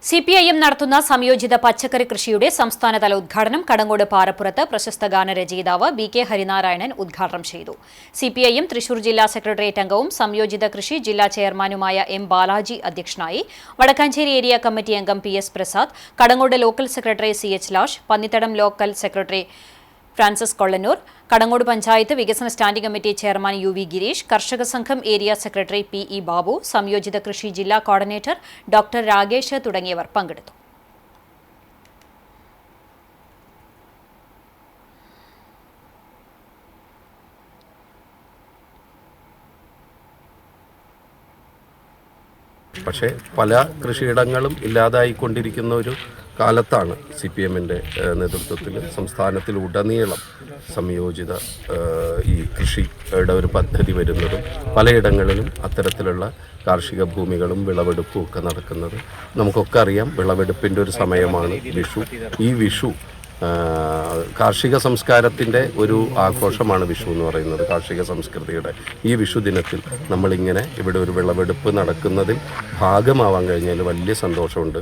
CPIM നടത്തുന്ന സംയോജിത പച്ചക്കറി കൃഷിയുടെ സംസ്ഥാനതല ഉദ്ഘാടനം കടങ്ങോട് പാറപ്പുറത്ത് പ്രശസ്ത ഗാനരചയിതാവ് BK ഹരിനാരായണൻ ഉദ്ഘാടനം ചെയ്തു. CPIM തൃശൂർ ജില്ലാ സെക്രട്ടേറിയറ്റ് അംഗവും സംയോജിത കൃഷി ജില്ലാ ചെയർമാനുമായ M. ബാലാജി അധ്യക്ഷനായി. വടക്കാഞ്ചേരി ഏരിയ കമ്മിറ്റി അംഗം PS Prasad, Kadangode local secretary CH Lash, Pannithadam local secretary Francis Kollannur, Kadangode panchayat വികസന standing committee chairman UV Girish, കർഷക സംഘം ഏരിയ സെക്രട്ടറി PE ബാബു, സംയോജിത കൃഷി ജില്ലാ കോർഡിനേറ്റർ ഡോക്ടർ രാഗേഷ് തുടങ്ങിയവർ പങ്കെടുത്തു. പക്ഷേ പല കൃഷിയിടങ്ങളും ഇല്ലാതായിക്കൊണ്ടിരിക്കുന്ന ഒരു കാലത്താണ് CPMൻ്റെ നേതൃത്വത്തിൽ സംസ്ഥാനത്തിലുടനീളം സംയോജിത ഈ കൃഷിയുടെ ഒരു പദ്ധതി വരുന്നതും പലയിടങ്ങളിലും അത്തരത്തിലുള്ള കാർഷിക ഭൂമികളും വിളവെടുപ്പും ഒക്കെ നടക്കുന്നത്. നമുക്കൊക്കെ അറിയാം, വിളവെടുപ്പിൻ്റെ ഒരു സമയമാണ് വിഷു. ഈ വിഷു കാർഷിക സംസ്കാരത്തിൻ്റെ ഒരു ആഘോഷമാണ് വിഷു എന്ന് പറയുന്നത്, കാർഷിക സംസ്കൃതിയുടെ. ഈ വിഷു ദിനത്തിൽ നമ്മളിങ്ങനെ ഇവിടെ ഒരു വിളവെടുപ്പ് നടക്കുന്നതിൽ ഭാഗമാവാൻ കഴിഞ്ഞാൽ വലിയ സന്തോഷമുണ്ട്.